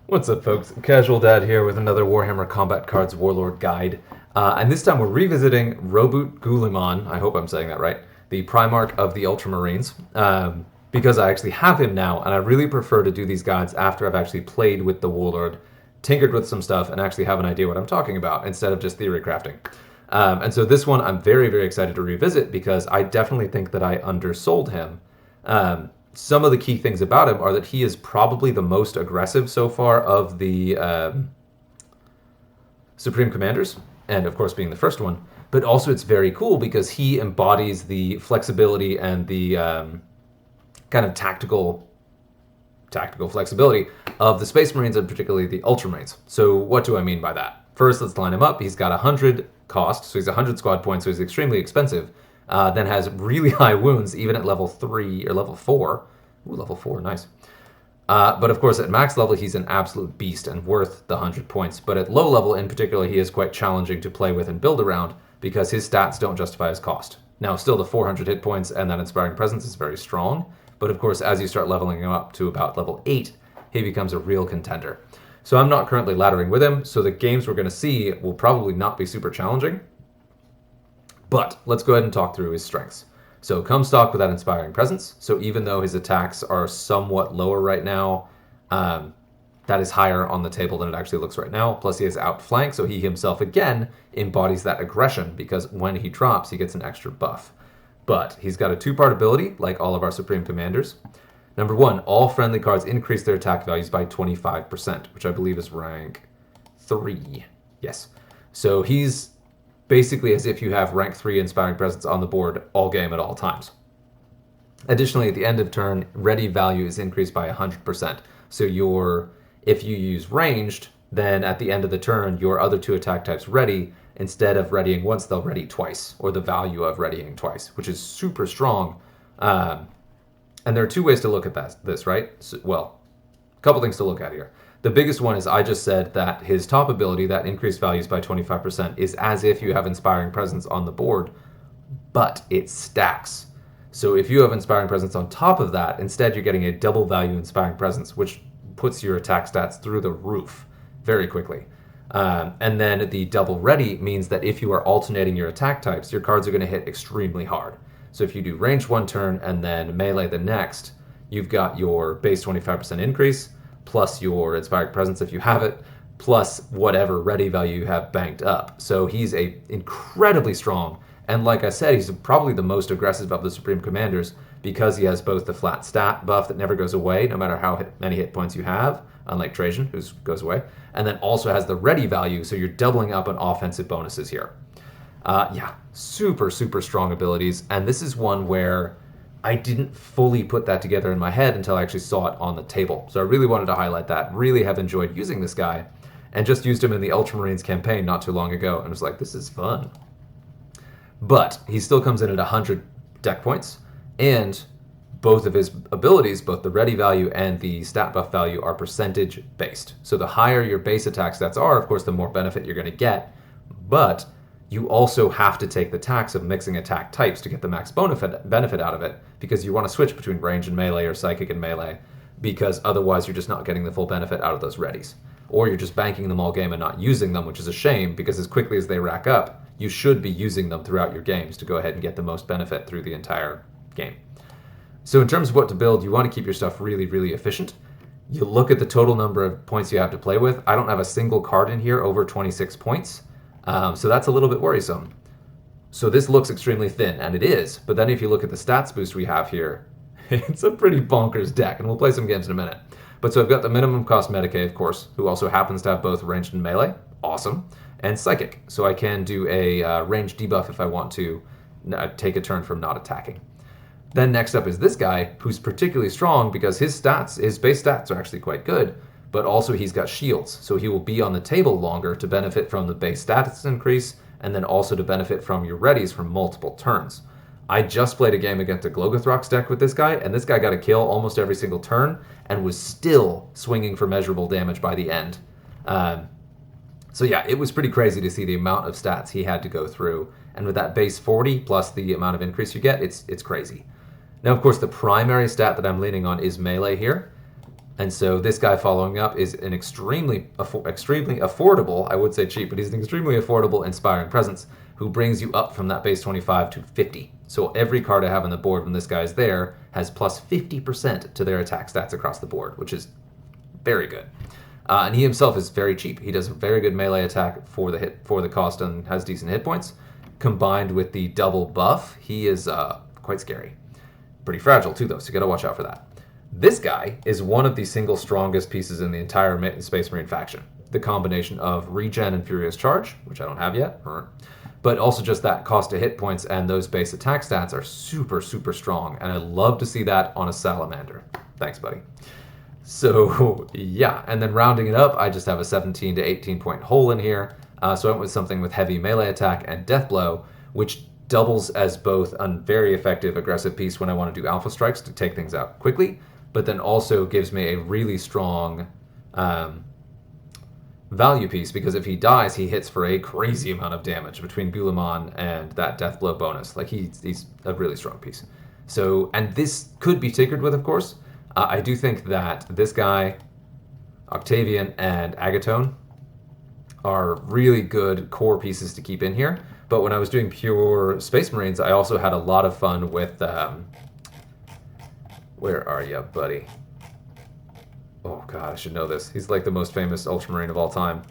What's up, folks? Casual Dad here with another Warhammer Combat Cards Warlord guide. And this time we're revisiting Roboute Guilliman, I hope I'm saying that right, the Primarch of the Ultramarines, because I actually have him now, and I really prefer to do these guides after I've actually played with the Warlord, tinkered with some stuff, and actually have an idea what I'm talking about, instead of just theory crafting. And so this one I'm very, very excited to revisit, because I definitely think that I undersold him. Some of the key things about him are that he is probably the most aggressive so far of the Supreme Commanders, and of course being the first one. But also it's very cool because he embodies the flexibility and the kind of tactical flexibility of the Space Marines and particularly the Ultramarines. So what do I mean by that? First, let's line him up. He's got 100 cost, so he's 100 squad points, so he's extremely expensive. Then has really high wounds, even at level 3 or level 4. Ooh, level 4, nice. But of course, at max level, he's an absolute beast and worth the 100 points. But at low level, in particular, he is quite challenging to play with and build around because his stats don't justify his cost. Now, still the 400 hit points and that Inspiring Presence is very strong. But of course, as you start leveling him up to about level 8, he becomes a real contender. So I'm not currently laddering with him, so the games we're going to see will probably not be super challenging. But let's go ahead and talk through his strengths. So comes stock with that Inspiring Presence. So even though his attacks are somewhat lower right now, that is higher on the table than it actually looks right now. Plus he has Outflank, so he himself again embodies that aggression because when he drops, he gets an extra buff. But he's got a two-part ability, like all of our Supreme Commanders. Number 1, all friendly cards increase their attack values by 25%, which I believe is rank 3. Yes. So he's basically as if you have rank 3 Inspiring Presence on the board all game at all times. Additionally, at the end of turn, ready value is increased by 100%. So if you use ranged, then at the end of the turn, your other 2 attack types ready. Instead of readying once, they'll ready twice, or the value of readying twice, which is super strong. And there are 2 ways to look at this, right? So, well, a couple things to look at here. The biggest one is I just said that his top ability, that increased values by 25%, is as if you have Inspiring Presence on the board, but it stacks. So if you have Inspiring Presence on top of that, instead you're getting a double value Inspiring Presence, which puts your attack stats through the roof very quickly. And then the double ready means that if you are alternating your attack types, your cards are going to hit extremely hard. So if you do range one turn and then melee the next, you've got your base 25% increase, plus your Inspired Presence if you have it, plus whatever ready value you have banked up. So he's incredibly strong. And like I said, he's probably the most aggressive of the Supreme Commanders because he has both the flat stat buff that never goes away, no matter how many hit points you have, unlike Trajan, who goes away, and then also has the ready value, so you're doubling up on offensive bonuses here. Yeah, super, super strong abilities, and this is one where I didn't fully put that together in my head until I actually saw it on the table. So I really wanted to highlight that, really have enjoyed using this guy, and just used him in the Ultramarines campaign not too long ago, and was like, this is fun. But he still comes in at 100 deck points, and both of his abilities, both the ready value and the stat buff value, are percentage based. So the higher your base attack stats are, of course, the more benefit you're going to get. But you also have to take the tax of mixing attack types to get the max benefit out of it, because you want to switch between range and melee or psychic and melee, because otherwise you're just not getting the full benefit out of those readies. Or you're just banking them all game and not using them, which is a shame, because as quickly as they rack up, you should be using them throughout your games to go ahead and get the most benefit through the entire game. So in terms of what to build, you want to keep your stuff really, really efficient. You look at the total number of points you have to play with. I don't have a single card in here over 26 points, so that's a little bit worrisome. So this looks extremely thin, and it is, but then if you look at the stats boost we have here, it's a pretty bonkers deck, and we'll play some games in a minute. But so I've got the minimum cost Medicaid, of course, who also happens to have both ranged and melee. Awesome. And Psychic, so I can do a range debuff if I want to take a turn from not attacking. Then next up is this guy, who's particularly strong because his base stats are actually quite good, but also he's got shields, so he will be on the table longer to benefit from the base stats increase, and then also to benefit from your readies for multiple turns. I just played a game against a Glogothrox deck with this guy, and this guy got a kill almost every single turn, and was still swinging for measurable damage by the end. So yeah, it was pretty crazy to see the amount of stats he had to go through. And with that base 40 plus the amount of increase you get, it's crazy. Now, of course, the primary stat that I'm leaning on is melee here. And so this guy following up is an extremely affordable, I would say cheap, but he's an extremely affordable Inspiring Presence who brings you up from that base 25 to 50. So every card I have on the board when this guy's there has plus 50% to their attack stats across the board, which is very good. And he himself is very cheap. He does a very good melee attack for the cost and has decent hit points. Combined with the double buff, he is quite scary. Pretty fragile too, though, so you gotta watch out for that. This guy is one of the single strongest pieces in the entire Space Marine faction. The combination of regen and furious charge, which I don't have yet, but also just that cost to hit points and those base attack stats are super, super strong, and I love to see that on a salamander. Thanks, buddy. So, yeah, and then rounding it up, I just have a 17 to 18 point hole in here. So I went with something with heavy melee attack and death blow, which doubles as both a very effective aggressive piece when I want to do alpha strikes to take things out quickly, but then also gives me a really strong value piece, because if he dies, he hits for a crazy amount of damage between Guilliman and that death blow bonus. Like, he's a really strong piece. So, and this could be tinkered with, of course. I do think that this guy, Octavian, and Agatone are really good core pieces to keep in here. But when I was doing pure Space Marines, I also had a lot of fun with... where are you, buddy? Oh, God, I should know this. He's like the most famous Ultramarine of all time.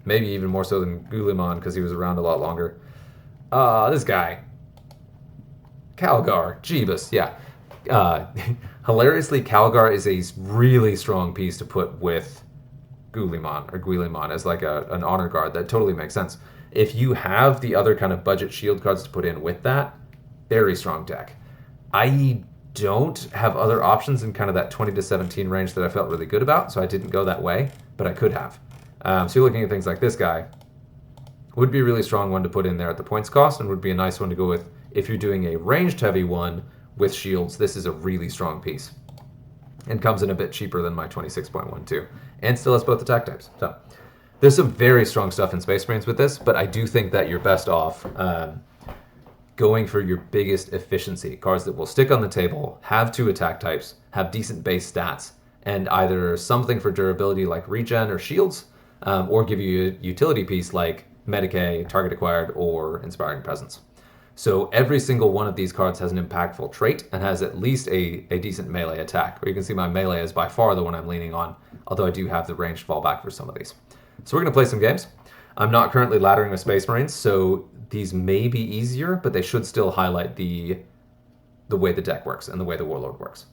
Maybe even more so than Guilliman, because he was around a lot longer. This guy. Calgar. Jeebus, yeah. Hilariously, Calgar is a really strong piece to put with Guilliman as like an honor guard. That totally makes sense. If you have the other kind of budget shield cards to put in with that, very strong deck. I don't have other options in kind of that 20 to 17 range that I felt really good about, so I didn't go that way, but I could have. So you're looking at things like this guy. Would be a really strong one to put in there at the points cost, and would be a nice one to go with if you're doing a ranged heavy one with shields. This is a really strong piece. And comes in a bit cheaper than my 26.12, and still has both attack types. So there's some very strong stuff in Space Marines with this, but I do think that you're best off going for your biggest efficiency. Cards that will stick on the table, have 2 attack types, have decent base stats, and either something for durability like regen or shields, or give you a utility piece like Medicae, Target Acquired, or Inspiring Presence. So every single one of these cards has an impactful trait and has at least a decent melee attack. Where you can see my melee is by far the one I'm leaning on, although I do have the ranged fallback for some of these. So we're going to play some games. I'm not currently laddering with Space Marines, so these may be easier, but they should still highlight the way the deck works and the way the Warlord works.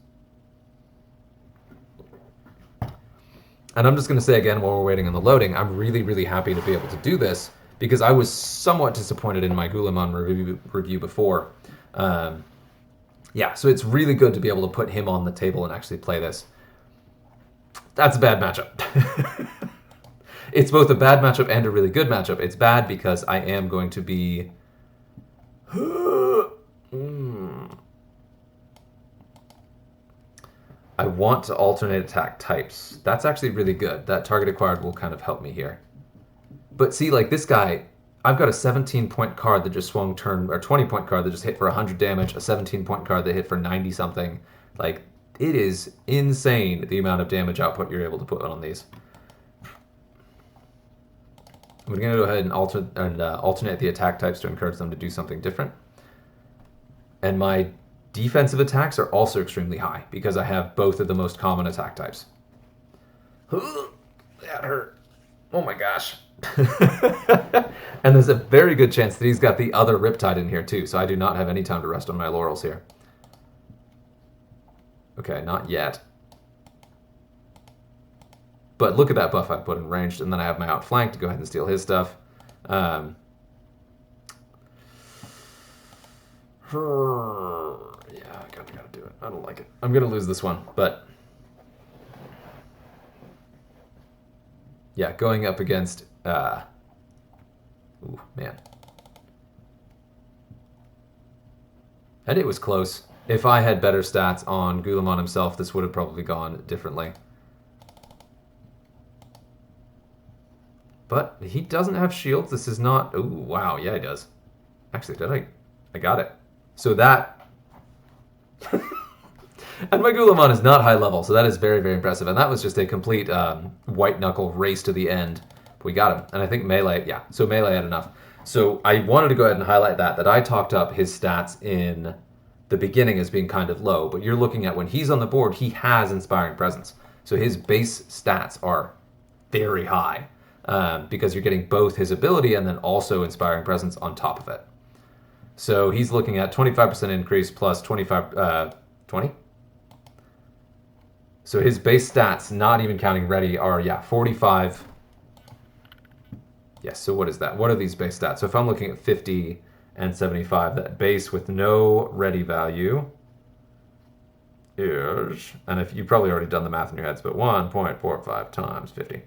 And I'm just going to say again, while we're waiting on the loading, I'm really, really happy to be able to do this, because I was somewhat disappointed in my Guilliman review before. Yeah, so it's really good to be able to put him on the table and actually play this. That's a bad matchup. It's both a bad matchup and a really good matchup. It's bad because I am going to be... I want to alternate attack types. That's actually really good. That target acquired will kind of help me here. But see, like this guy, I've got a 17-point card that just swung turn, or 20-point card that just hit for 100 damage, a 17-point card that hit for 90-something. Like, it is insane the amount of damage output you're able to put on these. I'm going to go ahead and alternate the attack types to encourage them to do something different. And my defensive attacks are also extremely high, because I have both of the most common attack types. That hurt. Oh my gosh. And there's a very good chance that he's got the other Riptide in here too, so I do not have any time to rest on my laurels here. Okay, not yet. But look at that buff I put in ranged, and then I have my outflank to go ahead and steal his stuff. Yeah, I gotta do it. I don't like it. I'm gonna lose this one, but... yeah, going up against... ooh, man. And it was close. If I had better stats on Guilliman himself, this would have probably gone differently. But he doesn't have shields. This is not... ooh, wow, yeah, he does. Actually, did I got it. So that... And my Guilliman is not high level, so that is very, very impressive. And that was just a complete white knuckle race to the end. We got him. And I think melee, yeah, so melee had enough. So I wanted to go ahead and highlight that I talked up his stats in the beginning as being kind of low, but you're looking at when he's on the board, he has Inspiring Presence. So his base stats are very high because you're getting both his ability and then also Inspiring Presence on top of it. So he's looking at 25% increase plus 20? So his base stats, not even counting ready, are, 45. Yes, so what is that? What are these base stats? So if I'm looking at 50 and 75, that base with no ready value is, and if you've probably already done the math in your heads, but 1.45 times 50.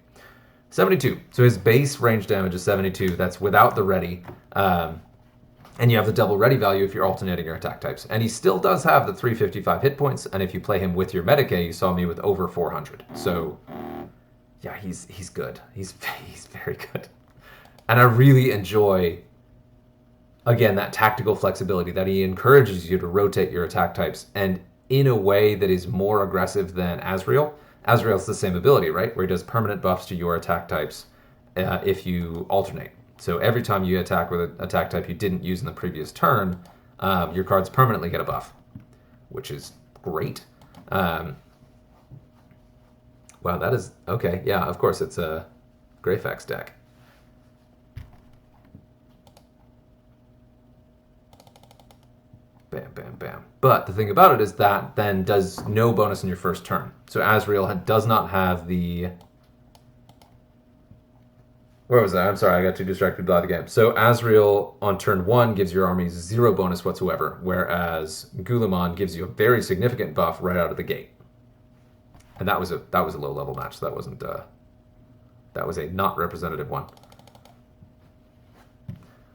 72. So his base range damage is 72. That's without the ready. And you have the double ready value if you're alternating your attack types. And he still does have the 355 hit points, and if you play him with your Medicae, you saw me with over 400. So, yeah, he's good. He's very good. And I really enjoy, again, that tactical flexibility that he encourages you to rotate your attack types, and in a way that is more aggressive than Azrael. Azrael's the same ability, right? Where he does permanent buffs to your attack types if you alternate. So every time you attack with an attack type you didn't use in the previous turn, your cards permanently get a buff, which is great. Wow, that is... Okay, yeah, of course, it's a Greyfax deck. Bam, bam, bam. But the thing about it is that then does no bonus in your first turn. So Azrael does not have the... Where was I? I'm sorry, I got too distracted by the game. So Azrael on turn 1 gives your army 0 bonus whatsoever, whereas Guilliman gives you a very significant buff right out of the gate. And that was a low level match. So that wasn't that was a not representative one.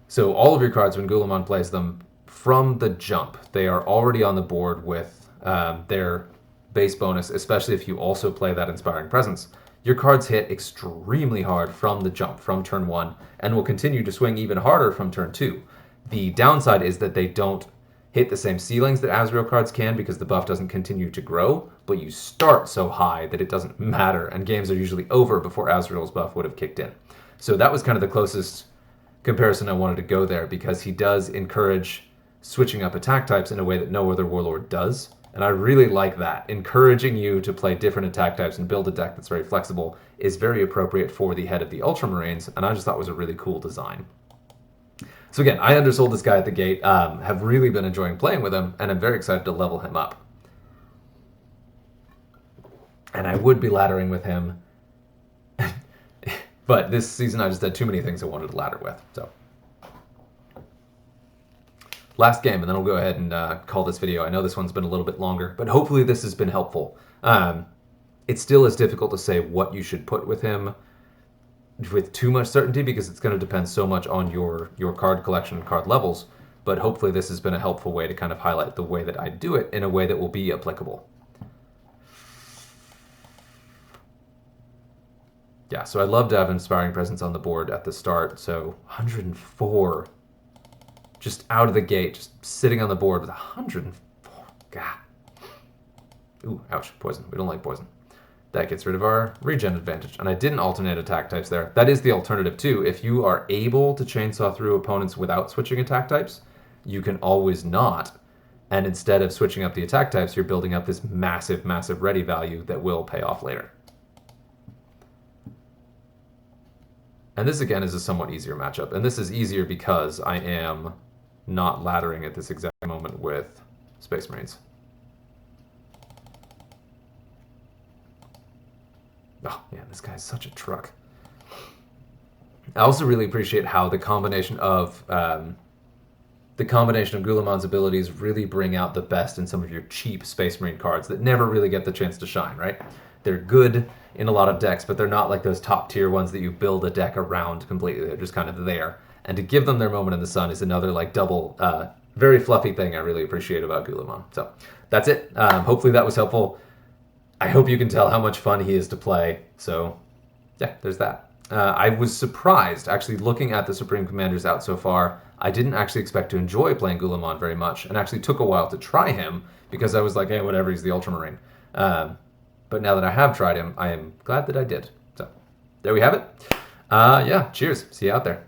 So all of your cards, when Guilliman plays them, from the jump, they are already on the board with their base bonus, especially if you also play that Inspiring Presence. Your cards hit extremely hard from the jump, from turn 1, and will continue to swing even harder from turn 2. The downside is that they don't hit the same ceilings that Azrael cards can because the buff doesn't continue to grow, but you start so high that it doesn't matter, and games are usually over before Azrael's buff would have kicked in. So that was kind of the closest comparison I wanted to go there, because he does encourage switching up attack types in a way that no other Warlord does. And I really like that. Encouraging you to play different attack types and build a deck that's very flexible is very appropriate for the head of the Ultramarines, and I just thought it was a really cool design. So again, I undersold this guy at the gate, have really been enjoying playing with him, and I'm very excited to level him up. And I would be laddering with him, but this season I just had too many things I wanted to ladder with, so... Last game, and then we'll go ahead and call this video. I know this one's been a little bit longer, but hopefully this has been helpful. It still is difficult to say what you should put with him with too much certainty, because it's going to depend so much on your card collection and card levels, but hopefully this has been a helpful way to kind of highlight the way that I do it in a way that will be applicable. Yeah, so I'd love to have Inspiring Presence on the board at the start, so 104... just out of the gate, just sitting on the board with 104. God. Ooh, ouch, poison. We don't like poison. That gets rid of our regen advantage. And I didn't alternate attack types there. That is the alternative too. If you are able to chainsaw through opponents without switching attack types, you can always not. And instead of switching up the attack types, you're building up this massive, massive ready value that will pay off later. And this again is a somewhat easier matchup. And this is easier because I am not laddering at this exact moment with Space Marines. Oh, man, this guy's such a truck. I also really appreciate how the combination of Guilliman's abilities really bring out the best in some of your cheap Space Marine cards that never really get the chance to shine, right? They're good in a lot of decks, but they're not like those top tier ones that you build a deck around completely. They're just kind of there. And to give them their moment in the sun is another like double, very fluffy thing I really appreciate about Guilliman. So that's it. Hopefully that was helpful. I hope you can tell how much fun he is to play. So yeah, there's that. I was surprised, actually, looking at the Supreme Commanders out so far. I didn't actually expect to enjoy playing Guilliman very much, and actually took a while to try him because I was like, hey, whatever, he's the Ultramarine. But now that I have tried him, I am glad that I did. So there we have it. Yeah, cheers. See you out there.